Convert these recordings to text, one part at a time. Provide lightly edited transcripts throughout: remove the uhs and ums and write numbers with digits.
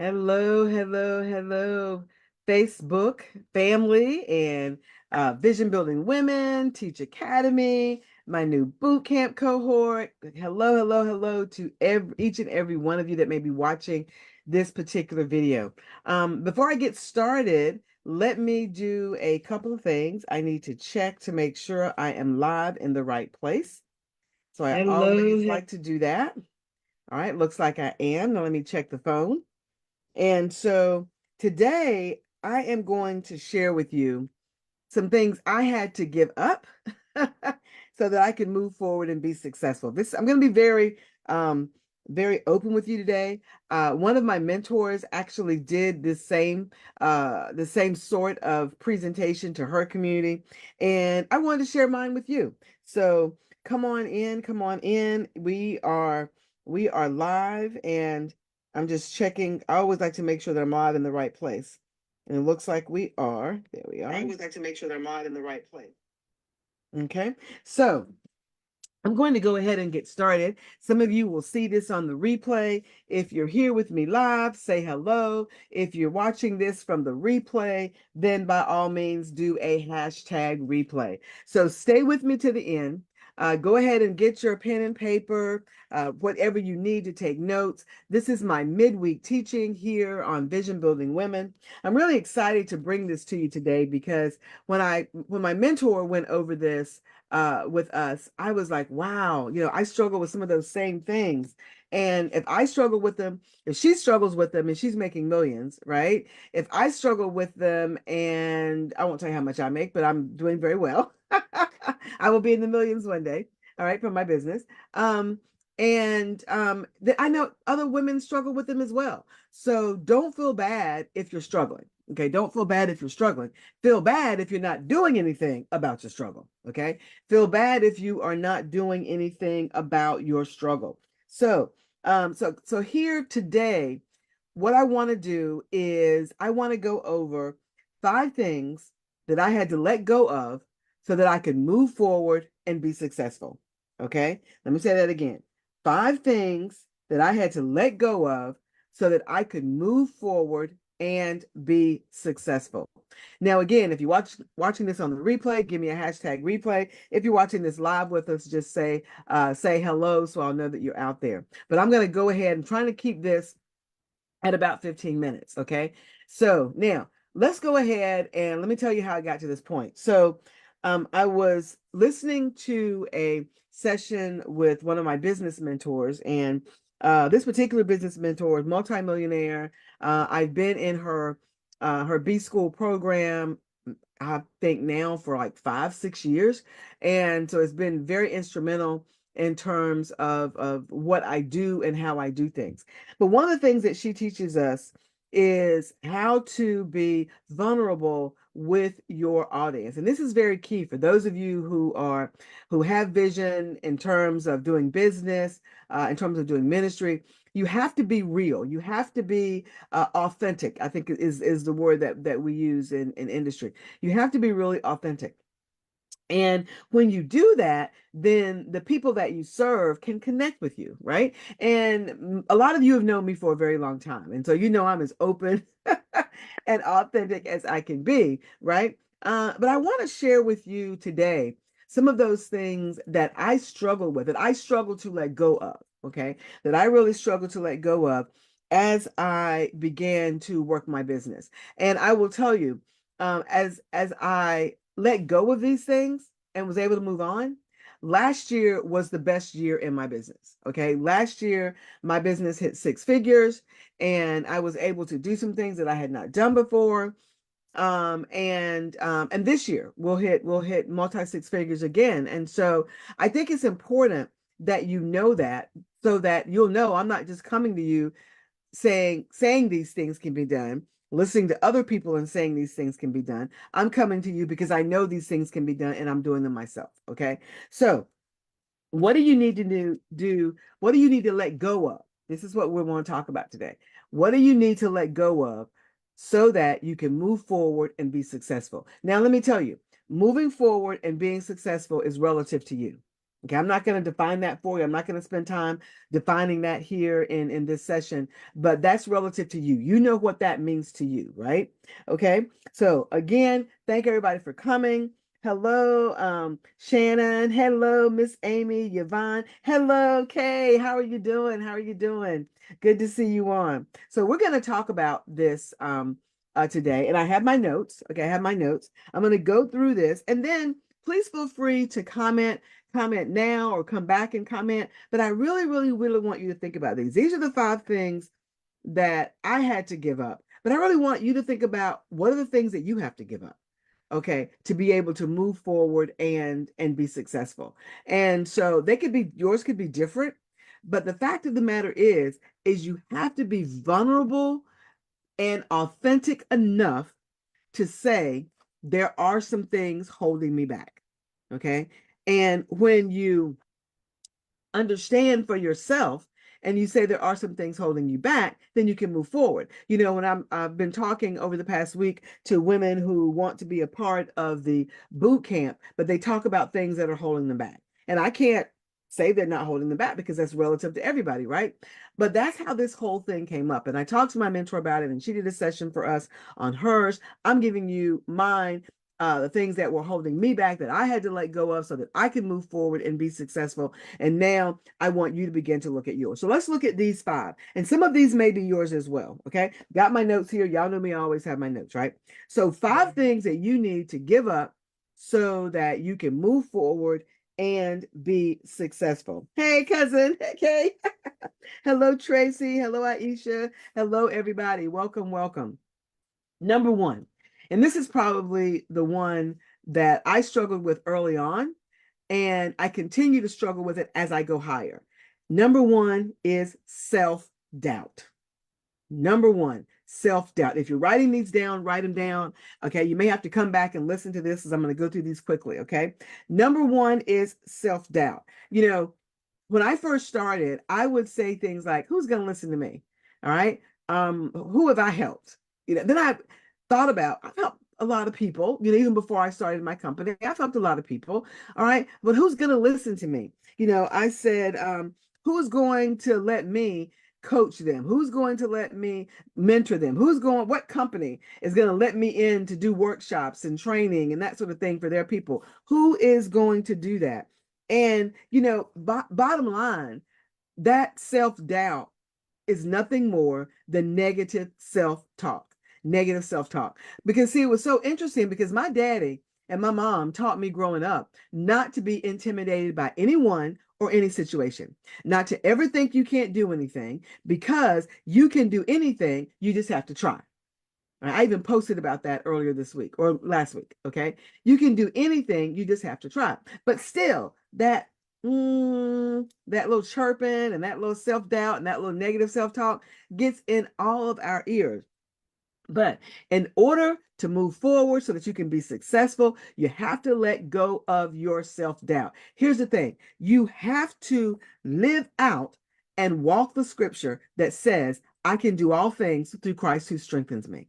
Hello, hello, hello, Facebook family and Vision Building Women, Teach Academy, my new boot camp cohort. Hello, hello, hello to each and every one of you that may be watching this particular video. Before I get started, let me do a couple of things. I need to check to make sure I am live in the right place. So I always like to do that. All right, looks like I am. Now let me check the phone. And so today I am going to share with you some things I had to give up so that I can move forward and be successful. I'm going to be um, very open with you today. One of my mentors actually did the same sort of presentation to her community, and I wanted to share mine with you. So come on in, come on in. We are live, and I'm just checking. I always like to make sure that I'm live in the right place. And it looks like we are. There we are. I always like to make sure that I'm live in the right place. Okay, so I'm going to go ahead and get started. Some of you will see this on the replay. If you're here with me live, say hello. If you're watching this from the replay, then by all means do a hashtag replay. So stay with me to the end. Go ahead and get your pen and paper, whatever you need to take notes. This is my midweek teaching here on Vision Building Women. I'm really excited to bring this to you today because when my mentor went over this with us, I was like, wow, I struggle with some of those same things. And if I struggle with them, if she struggles with them and she's making millions, right? If I struggle with them and I won't tell you how much I make, but I'm doing very well. I will be in the millions one day, all right, from my business. I know other women struggle with them as well. So don't feel bad if you're struggling. Okay, don't feel bad if you're struggling. Feel bad if you're not doing anything about your struggle. Okay, feel bad if you are not doing anything about your struggle. So here today, what I want to do is I want to go over 5 things that I had to let go of so that I could move forward and be successful. Okay, let me say that again. 5 things that I had to let go of so that I could move forward and be successful. Now, again, if you're watching this on the replay, give me a hashtag replay. If you're watching this live with us, just say hello so I'll know that you're out there. But I'm going to go ahead and try to keep this at about 15 minutes. Okay. So now let's go ahead and let me tell you how I got to this point. So I was listening to a session with one of my business mentors, and this particular business mentor is multimillionaire. I've been in her B School program, I think now for like 5, 6 years. And so it's been very instrumental in terms of what I do and how I do things. But one of the things that she teaches us is how to be vulnerable with your audience. And this is very key for those of you who have vision in terms of doing business, in terms of doing ministry. You have to be real. You have to be authentic, I think is the word that we use in industry. You have to be really authentic. And when you do that, then the people that you serve can connect with you, right? And a lot of you have known me for a very long time. And so I'm as open and authentic as I can be, right? But I want to share with you today some of those things that I struggle with, that I struggle to let go of, okay? That I really struggle to let go of as I began to work my business. And I will tell you, as I let go of these things and was able to move on, last year was the best year in my business. Okay. Last year, my business hit 6 figures and I was able to do some things that I had not done before. And this year we'll hit multi 6 figures again. And so I think it's important that you know that so that you'll know I'm not just coming to you saying these things can be done, listening to other people and saying these things can be done. I'm coming to you because I know these things can be done and I'm doing them myself. Okay. So what do you need to do? What do you need to let go of? This is what we want to talk about today. What do you need to let go of so that you can move forward and be successful? Now, let me tell you, moving forward and being successful is relative to you. Okay, I'm not going to define that for you. I'm not going to spend time defining that here in this session, but that's relative to you. You know what that means to you, right? Okay, so again, thank everybody for coming. Hello, Shannon. Hello, Miss Amy, Yvonne. Hello, Kay. How are you doing? How are you doing? Good to see you on. So we're going to talk about this today, and I have my notes. Okay, I have my notes. I'm going to go through this, and then please feel free to comment now or come back and comment. But I really, really, really want you to think about these. These are the 5 things that I had to give up. But I really want you to think about what are the things that you have to give up, okay, to be able to move forward and be successful. And so they could be, yours could be different. But the fact of the matter is you have to be vulnerable and authentic enough to say, there are some things holding me back. Okay. And when you understand for yourself and you say there are some things holding you back, then you can move forward. You know, when I've been talking over the past week to women who want to be a part of the boot camp, but they talk about things that are holding them back. And I can't say they're not holding them back because that's relative to everybody, right? But that's how this whole thing came up. And I talked to my mentor about it, and she did a session for us on hers. I'm giving you mine, the things that were holding me back that I had to let go of so that I could move forward and be successful. And now I want you to begin to look at yours. So let's look at these 5. And some of these may be yours as well. Okay. Got my notes here. Y'all know me, I always have my notes, right? So 5 things that you need to give up so that you can move forward and be successful. Hey, cousin. Okay. Hello, Tracy. Hello, Aisha. Hello, everybody. Welcome, welcome. Number 1, and this is probably the one that I struggled with early on, and I continue to struggle with it as I go higher. Number 1 is self-doubt. Number 1, self-doubt. If you're writing these down, write them down. Okay, you may have to come back and listen to this as I'm going to go through these quickly. Okay, number 1 is self-doubt. You know, when I first started, I would say things like, who's going to listen to me? All right. Who have I helped? You know, then I thought about, I've helped a lot of people, you know, even before I started my company, I've helped a lot of people. All right. But who's going to listen to me? You know, I said, who's going to let me coach them? Who's going to let me mentor them? What company is going to let me in to do workshops and training and that sort of thing for their people? Who is going to do that? And, you know, bottom line, that self-doubt is nothing more than negative self-talk. Negative self-talk. Because see, it was so interesting because my daddy and my mom taught me growing up not to be intimidated by anyone or any situation, not to ever think you can't do anything, because you can do anything, you just have to try. I even posted about that earlier this week or last week. Okay. You can do anything, you just have to try. But still, that little chirping and that little self-doubt and that little negative self-talk gets in all of our ears. But in order to move forward so that you can be successful, you have to let go of your self-doubt. Here's the thing. You have to live out and walk the scripture that says, I can do all things through Christ who strengthens me.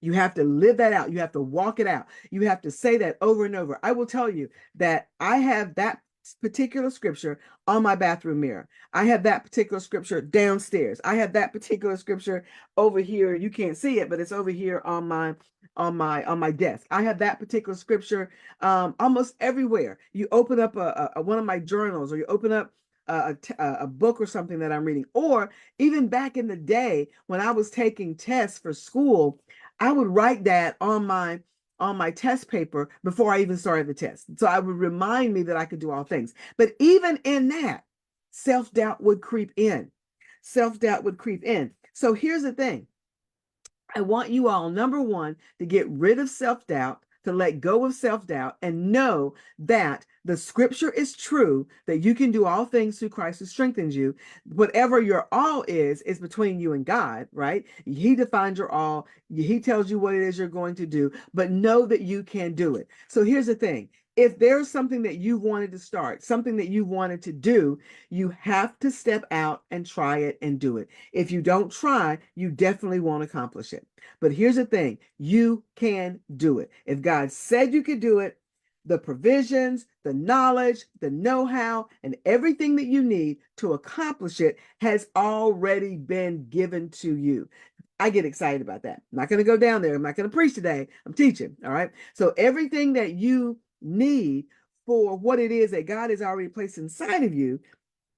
You have to live that out. You have to walk it out. You have to say that over and over. I will tell you that I have that particular scripture on my bathroom mirror. I have that particular scripture downstairs. I have that particular scripture over here. You can't see it, but it's over here on my desk. I have that particular scripture almost everywhere. You open up one of my journals, or you open up a book or something that I'm reading, or even back in the day when I was taking tests for school, I would write that on my test paper before I even started the test. So I would remind me that I could do all things. But even in that, self-doubt would creep in. Self-doubt would creep in. So here's the thing. I want you all, number 1, to get rid of self-doubt, to let go of self-doubt, and know that the scripture is true, that you can do all things through Christ who strengthens you. Whatever your all is between you and God, right? He defines your all. He tells you what it is you're going to do, but know that you can do it. So here's the thing. If there's something that you wanted to start, something that you wanted to do, you have to step out and try it and do it. If you don't try, you definitely won't accomplish it. But here's the thing, you can do it. If God said you could do it, the provisions, the knowledge, the know-how, and everything that you need to accomplish it has already been given to you. I get excited about that. I'm not going to go down there. I'm not going to preach today. I'm teaching. All right. So everything that you need for what it is that God has already placed inside of you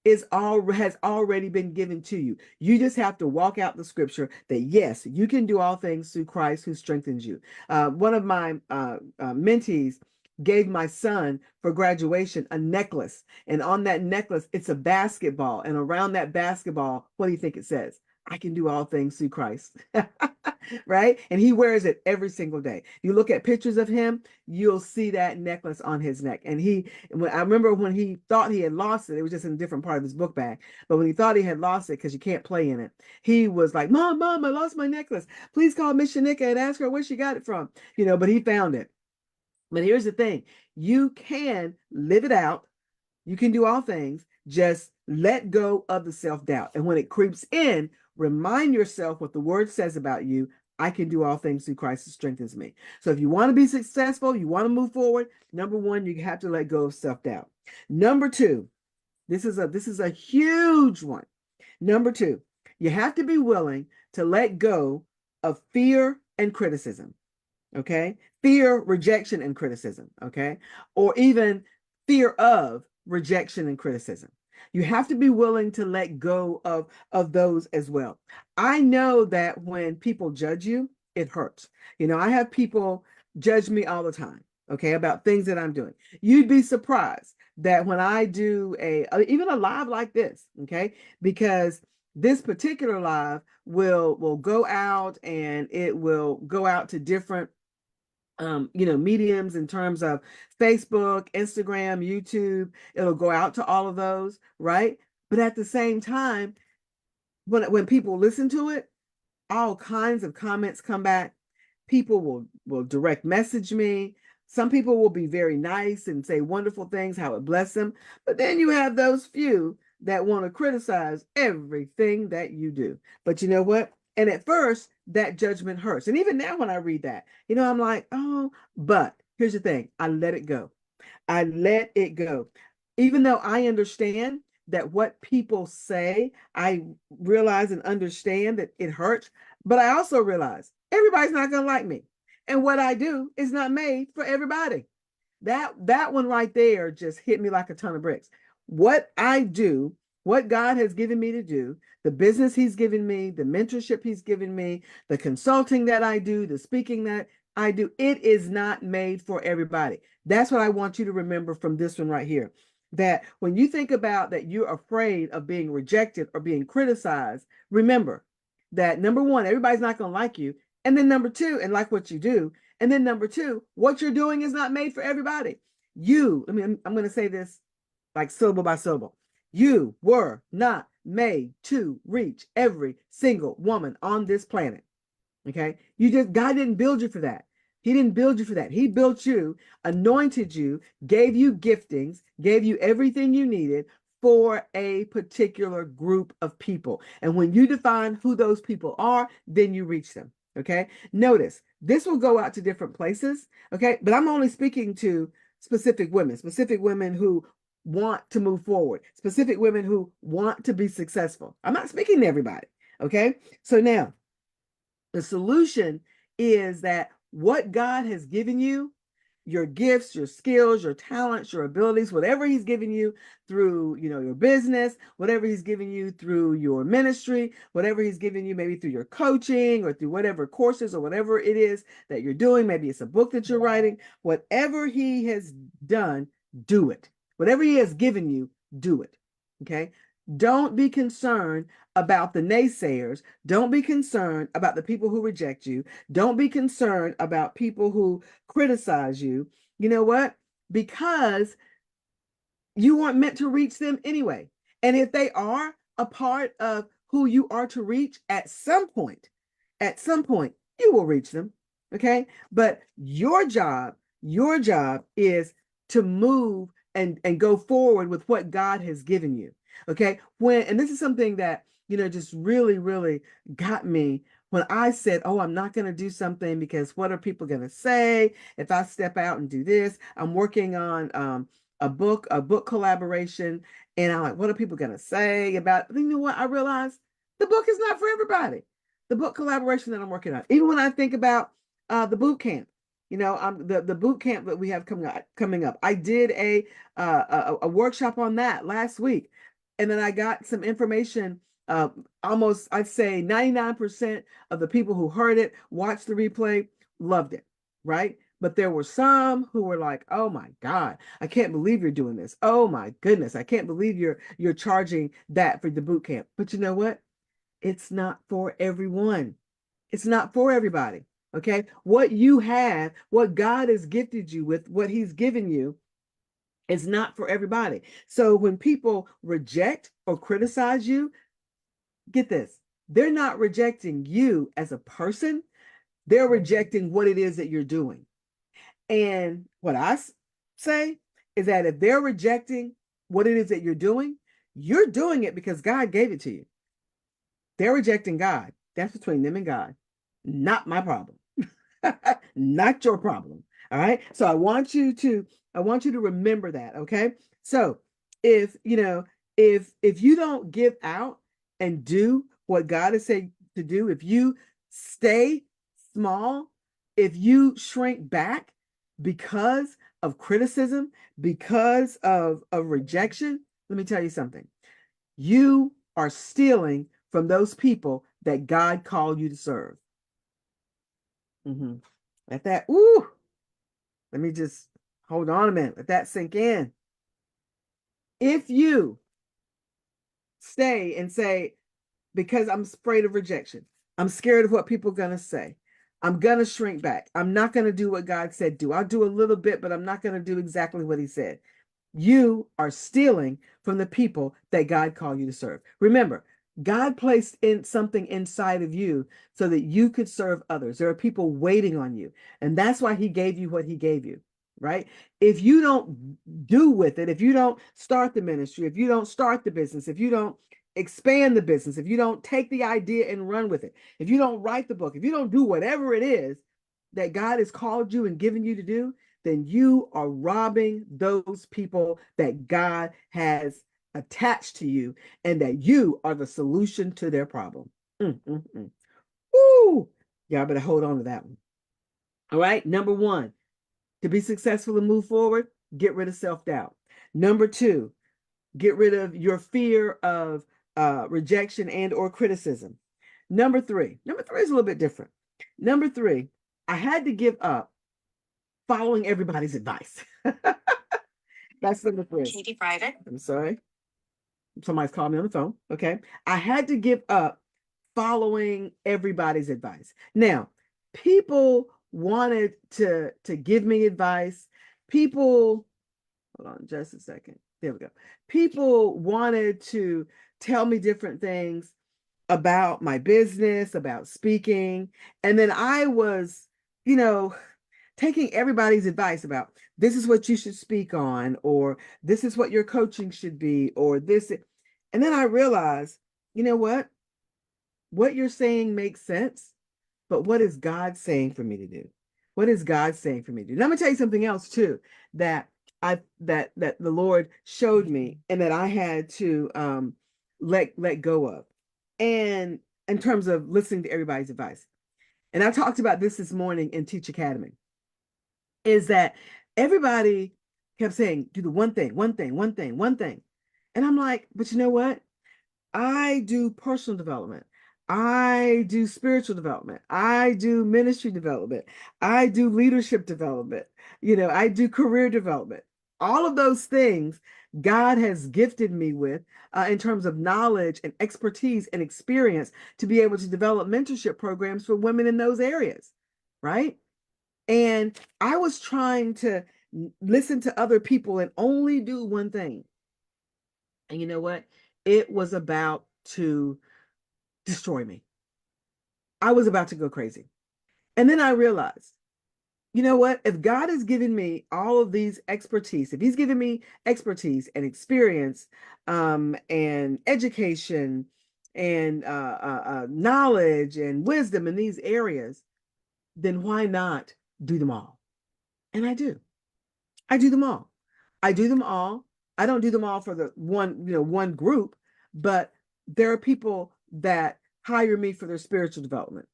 has already been given to you. You just have to walk out the scripture that yes, you can do all things through Christ who strengthens you. One of my mentees gave my son for graduation a necklace, and on that necklace it's a basketball, and around that basketball, what do you think it says? I can do all things through Christ. Right? And he wears it every single day. You look at pictures of him, you'll see that necklace on his neck. And I remember when he thought he had lost it, it was just in a different part of his book bag. But when he thought he had lost it, because you can't play in it, he was like, Mom, I lost my necklace. Please call Miss Shanika and ask her where she got it from. But he found it. But here's the thing, you can live it out. You can do all things. Just let go of the self-doubt. And when it creeps in, remind yourself what the word says about you. I can do all things through Christ who strengthens me. So if you want to be successful, you want to move forward, number one, you have to let go of self-doubt. Number two, this is a huge one. Number two, you have to be willing to let go of fear and criticism. Okay? Fear, rejection, and criticism. Okay? Or even fear of rejection and criticism. You have to be willing to let go of those as well. I know that when people judge you, it hurts. I have people judge me all the time, okay, about things that I'm doing. You'd be surprised that when I do even a live like this, okay, because this particular live will go out, and it will go out to different mediums in terms of Facebook, Instagram, YouTube. It'll go out to all of those, right? But at the same time, when people listen to it, all kinds of comments come back. People will direct message me. Some people will be very nice and say wonderful things, how it bless them. But then you have those few that want to criticize everything that you do. But you know what? And at first, that judgment hurts. And even now when I read that, I'm like, oh, but here's the thing. I let it go. I let it go. Even though I understand that what people say, I realize and understand that it hurts, but I also realize everybody's not going to like me. And what I do is not made for everybody. That one right there just hit me like a ton of bricks. What I do, what God has given me to do, the business he's given me, the mentorship he's given me, the consulting that I do, the speaking that I do, it is not made for everybody. That's what I want you to remember from this one right here. That when you think about that you're afraid of being rejected or being criticized, remember that number one, everybody's not going to like you. And then number two, and like what you do. And then number two, what you're doing is not made for everybody. I'm going to say this like syllable by syllable. You were not made to reach every single woman on this planet. Okay? God didn't build you for that. He didn't build you for that. He built you, anointed you, gave you giftings, gave you everything you needed for a particular group of people. And when you define who those people are, then you reach them. Okay. Notice this will go out to different places. Okay. But I'm only speaking to specific women who want to move forward, specific women who want to be successful. I'm not speaking to everybody. Okay. So now the solution is that what God has given you, your gifts, your skills, your talents, your abilities, whatever he's given you through, your business, whatever he's given you through your ministry, whatever he's given you maybe through your coaching or through whatever courses or whatever it is that you're doing, maybe it's a book that you're writing, whatever he has done, do it. Whatever he has given you, do it. Okay? Don't be concerned about the naysayers. Don't be concerned about the people who reject you. Don't be concerned about people who criticize you. You know what? Because you weren't meant to reach them anyway. And if they are a part of who you are to reach at some point, you will reach them. Okay? But your job is to move and go forward with what God has given you. Okay. And this is something that, just really, really got me when I said, oh, I'm not going to do something because what are people going to say if I step out and do this? I'm working on a book collaboration. And I'm like, what are people going to say about it? You know what? I realized the book is not for everybody. The book collaboration that I'm working on. Even when I think about the boot camp, the boot camp that we have coming up. I did a workshop on that last week. And then I got some information, almost, I'd say 99% of the people who heard it, watched the replay, loved it, right? But there were some who were like, oh my God, I can't believe you're doing this. Oh my goodness, I can't believe you're charging that for the boot camp. But you know what? It's not for everyone. It's not for everybody. Okay. What you have, what God has gifted you with, what He's given you, is not for everybody. So when people reject or criticize you, get this, they're not rejecting you as a person, they're rejecting what it is that you're doing. And what I say is that if they're rejecting what it is that you're doing it because God gave it to you. They're rejecting God. That's between them and God. Not my problem. Not your problem. All right. So I want you to remember that. Okay. So if you don't give out and do what God has said to do, if you stay small, if you shrink back because of criticism, because of rejection, let me tell you something. You are stealing from those people that God called you to serve. Let that, let me just hold on a minute. Let that sink in. If you stay and say, because I'm afraid of rejection, I'm scared of what people are going to say, I'm going to shrink back, I'm not going to do what God said do. I'll do a little bit, but I'm not going to do exactly what He said. You are stealing from the people that God called you to serve. Remember, God placed in something inside of you so that you could serve others. There are people waiting on you. And that's why He gave you what He gave you, right? If you don't do with it, if you don't start the ministry, if you don't start the business, if you don't expand the business, if you don't take the idea and run with it, if you don't write the book, if you don't do whatever it is that God has called you and given you to do, then you are robbing those people that God has attached to you and that you are the solution to their problem. Woo! Y'all better hold on to that one. All right. Number one, to be successful and move forward, get rid of self-doubt. Number two, get rid of your fear of rejection and or criticism. Number three is a little bit different. Number three, I had to give up following everybody's advice. That's number three. Katie Private. I'm sorry. Somebody's calling me on the phone. Okay. I had to give up following everybody's advice. Now, people wanted to give me advice. Hold on just a second. There we go. People wanted to tell me different things about my business, about speaking. And then I was, taking everybody's advice about this is what you should speak on, or this is what your coaching should be, or this. And then I realized, you know what? What you're saying makes sense, but what is God saying for me to do? What is God saying for me to do? Now, I'm gonna tell you something else too that that the Lord showed me and that I had to let go of. And in terms of listening to everybody's advice. And I talked about this morning in Teach Academy, is that everybody kept saying, do the one thing, one thing, one thing, one thing. And I'm like, but you know what? I do personal development. I do spiritual development. I do ministry development. I do leadership development. I do career development. All of those things God has gifted me with in terms of knowledge and expertise and experience to be able to develop mentorship programs for women in those areas, right? And I was trying to listen to other people and only do one thing. And you know what? It was about to destroy me. I was about to go crazy. And then I realized, you know what? If God has given me all of these expertise, if He's given me expertise and experience and education and knowledge and wisdom in these areas, then why not do them all? And I do. I do them all. I do them all. I don't do them all for the one group, but there are people that hire me for their spiritual development.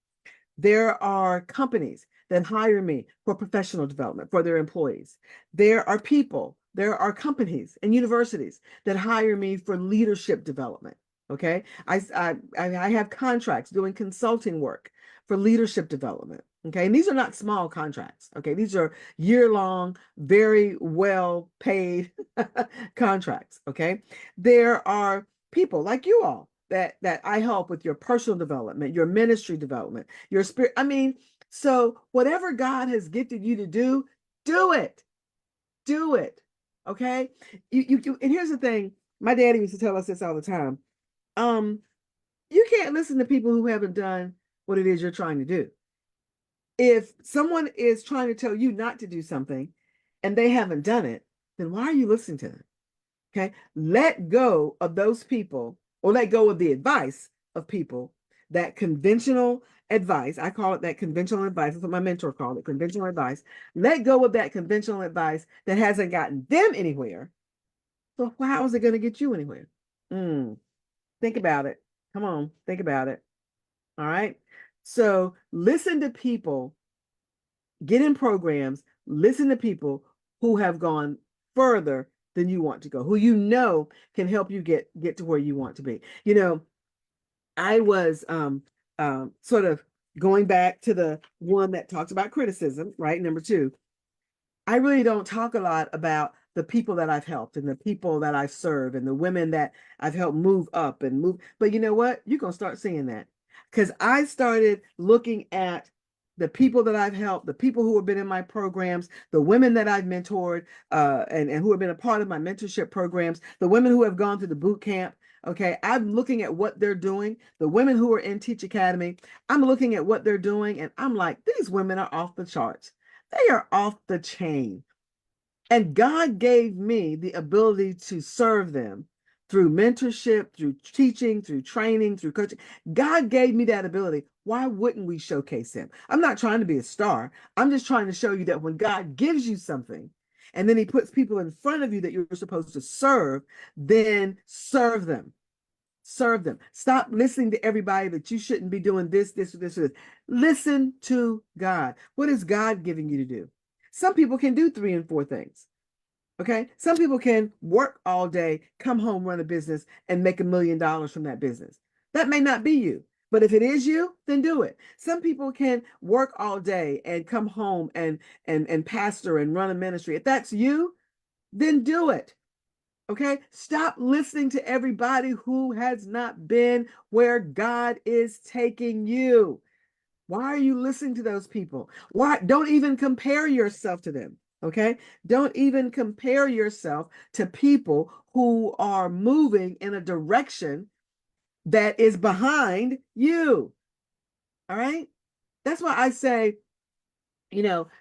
There are companies that hire me for professional development for their employees. There are companies and universities that hire me for leadership development. Okay. I have contracts doing consulting work for leadership development. Okay. And these are not small contracts. Okay. These are year-long, very well paid contracts. Okay. There are people like you all that I help with your personal development, your ministry development, your spirit. I mean, so whatever God has gifted you to do, do it. Do it. Okay. And here's the thing. My daddy used to tell us this all the time. Um, you can't listen to people who haven't done what it is you're trying to do. If someone is trying to tell you not to do something and they haven't done it, then why are you listening to them? Okay. Let go of those people, or let go of the advice of people, that conventional advice. I call it that conventional advice. That's what my mentor called it, conventional advice. Let go of that conventional advice that hasn't gotten them anywhere. So how is it going to get you anywhere? Think about it. Come on, think about it. All right. So listen to people, get in programs, listen to people who have gone further than you want to go, who you know can help you get to where you want to be. You know, I was sort of going back to the one that talks about criticism, right? Number 2. I really don't talk a lot about the people that I've helped and the people that I've served and the women that I've helped move up and move. But you know what? You're going to start seeing that, because I started looking at the people that I've helped, the people who have been in my programs, the women that I've mentored, and who have been a part of my mentorship programs, the women who have gone through the boot camp. Okay, I'm looking at what they're doing. The women who are in Teach Academy, I'm looking at what they're doing, and I'm like, these women are off the charts. They are off the chain. And God gave me the ability to serve them through mentorship, through teaching, through training, through coaching. God gave me that ability. Why wouldn't we showcase him? I'm not trying to be a star. I'm just trying to show you that when God gives you something and then he puts people in front of you that you're supposed to serve, then serve them. Serve them. Stop listening to everybody that you shouldn't be doing this, this, or this, or this. Listen to God. What is God giving you to do? Some people can do 3 and 4 things. Okay. Some people can work all day, come home, run a business, and make $1 million from that business. That may not be you, but if it is you, then do it. Some people can work all day and come home and pastor and run a ministry. If that's you, then do it. Okay. Stop listening to everybody who has not been where God is taking you. Why are you listening to those people? Why? Don't even compare yourself to them. Okay. Don't even compare yourself to people who are moving in a direction that is behind you. All right. That's why I say,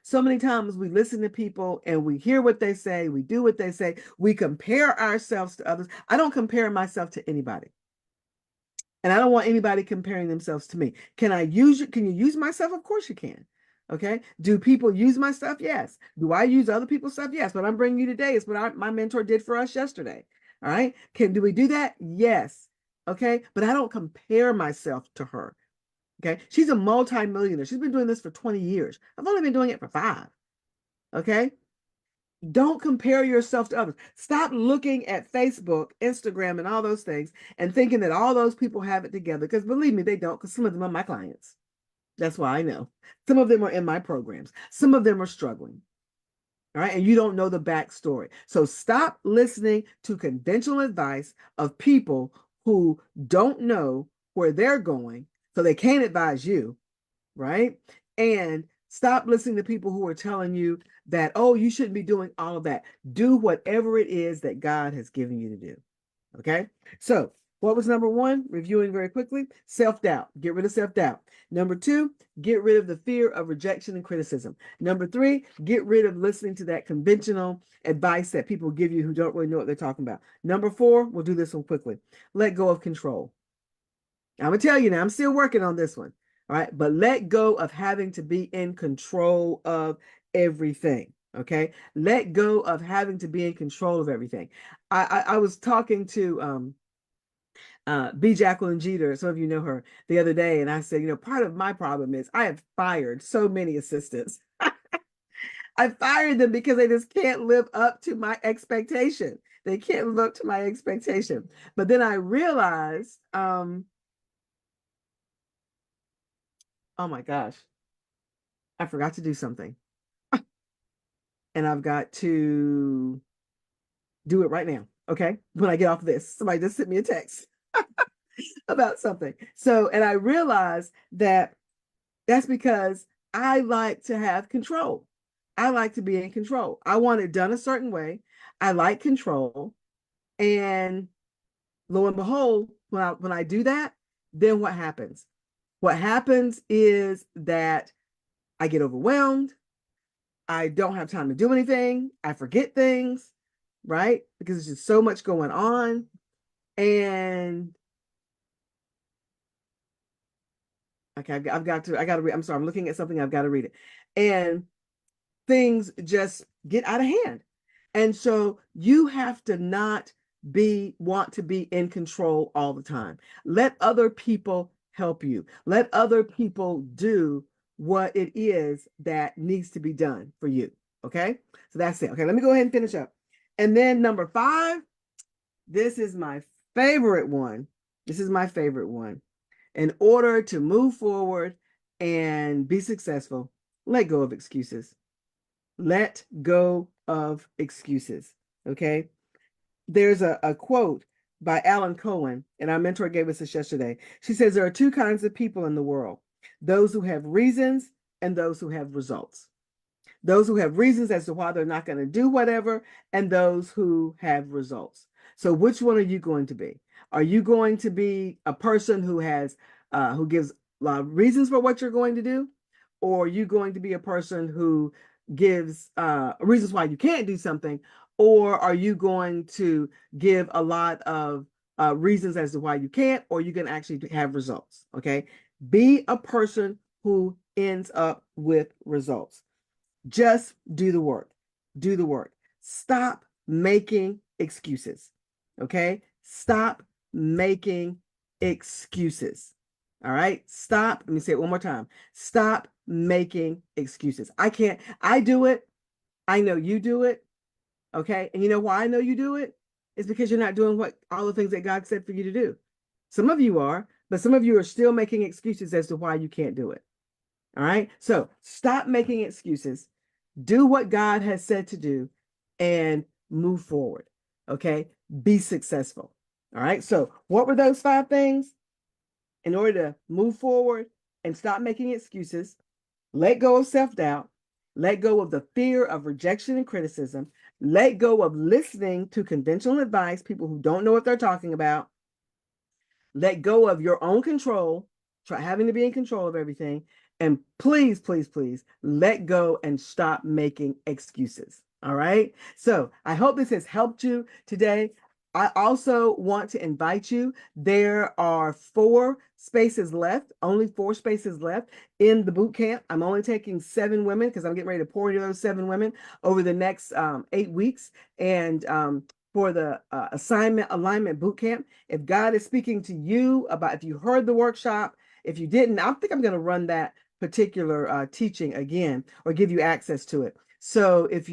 so many times we listen to people and we hear what they say, we do what they say, we compare ourselves to others. I don't compare myself to anybody. And I don't want anybody comparing themselves to me. Can you use my stuff? Of course you can. Okay. Do people use my stuff? Yes. Do I use other people's stuff? Yes. What I'm bringing you today is what my mentor did for us yesterday. All right. Do we do that? Yes. Okay. But I don't compare myself to her. Okay. She's a multi-millionaire. She's been doing this for 20 years. I've only been doing it for 5. Okay. Don't compare yourself to others. Stop looking at Facebook, Instagram, and all those things and thinking that all those people have it together. Because believe me, they don't, because some of them are my clients. That's why I know. Some of them are in my programs. Some of them are struggling. All right. And you don't know the backstory. So stop listening to conventional advice of people who don't know where they're going, so they can't advise you. Right. And stop listening to people who are telling you that, oh, you shouldn't be doing all of that. Do whatever it is that God has given you to do. Okay. So what was number 1? Reviewing very quickly: self-doubt. Get rid of self-doubt. Number 2, get rid of the fear of rejection and criticism. Number 3, get rid of listening to that conventional advice that people give you who don't really know what they're talking about. Number 4, we'll do this one quickly: let go of control. I'm gonna tell you now, I'm still working on this one. All right. But let go of having to be in control of everything. Okay. Let go of having to be in control of everything. I was talking to B. Jacqueline Jeter, some of you know her, the other day, and I said, part of my problem is I have fired so many assistants. I fired them because they just can't live up to my expectation. They can't live up to my expectation. But then I realized, oh my gosh, I forgot to do something. And I've got to do it right now. Okay. When I get off this, somebody just sent me a text about something. So, and I realized that that's because I like to have control. I like to be in control. I want it done a certain way. I like control. And lo and behold, when I do that, then what happens? What happens is that I get overwhelmed. I don't have time to do anything. I forget things, right? Because there's just so much going on. And okay, I got to read. I'm sorry, I'm looking at something. I've got to read it. And things just get out of hand. And so you have to not want to be in control all the time. Let other people help you. Let other people do what it is that needs to be done for you. Okay. So that's it. Okay. Let me go ahead and finish up. And then number 5, this is my favorite one. This is my favorite one. In order to move forward and be successful, let go of excuses. Let go of excuses. Okay. There's a quote by Alan Cohen, and our mentor gave us this yesterday. She says there are 2 kinds of people in the world: those who have reasons and those who have results. Those who have reasons as to why they're not going to do whatever, and those who have results. So which one are you going to be? Are you going to be a person who gives a lot of reasons for what you're going to do? Or are you going to be a person who gives reasons why you can't do something? Or are you going to give a lot of reasons as to why you can't, or you can actually have results? Okay. Be a person who ends up with results. Just do the work. Do the work. Stop making excuses. Okay. Stop making excuses. All right. Stop. Let me say it one more time. Stop making excuses. I do it. I know you do it. Okay. And you know why I know you do it? It's because you're not doing all the things that God said for you to do. Some of you are, but some of you are still making excuses as to why you can't do it. All right. So stop making excuses. Do what God has said to do and move forward. Okay. Be successful. All right. So what were those 5 things? In order to move forward and stop making excuses, let go of self-doubt, let go of the fear of rejection and criticism, let go of listening to conventional advice, people who don't know what they're talking about, let go of your own control, try having to be in control of everything, and please, please, please let go and stop making excuses. All right. So I hope this has helped you today. I also want to invite you. There are 4 spaces left, only 4 spaces left in the boot camp. I'm only taking 7 women because I'm getting ready to pour into those 7 women over the next 8 weeks. And for the alignment boot camp, if God is speaking to you about, if you heard the workshop, if you didn't, I think I'm going to run that particular teaching again or give you access to it. So if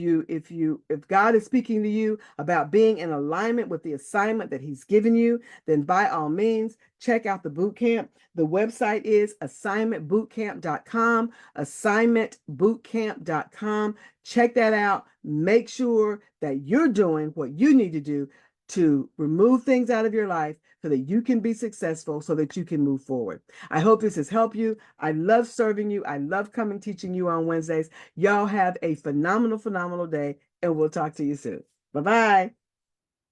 God is speaking to you about being in alignment with the assignment that he's given you, then by all means, check out the boot camp. The website is assignmentbootcamp.com, assignmentbootcamp.com. Check that out. Make sure that you're doing what you need to do to remove things out of your life so that you can be successful, so that you can move forward. I hope this has helped you. I love serving you. I love coming teaching you on Wednesdays. Y'all have a phenomenal, phenomenal day, and we'll talk to you soon. Bye-bye.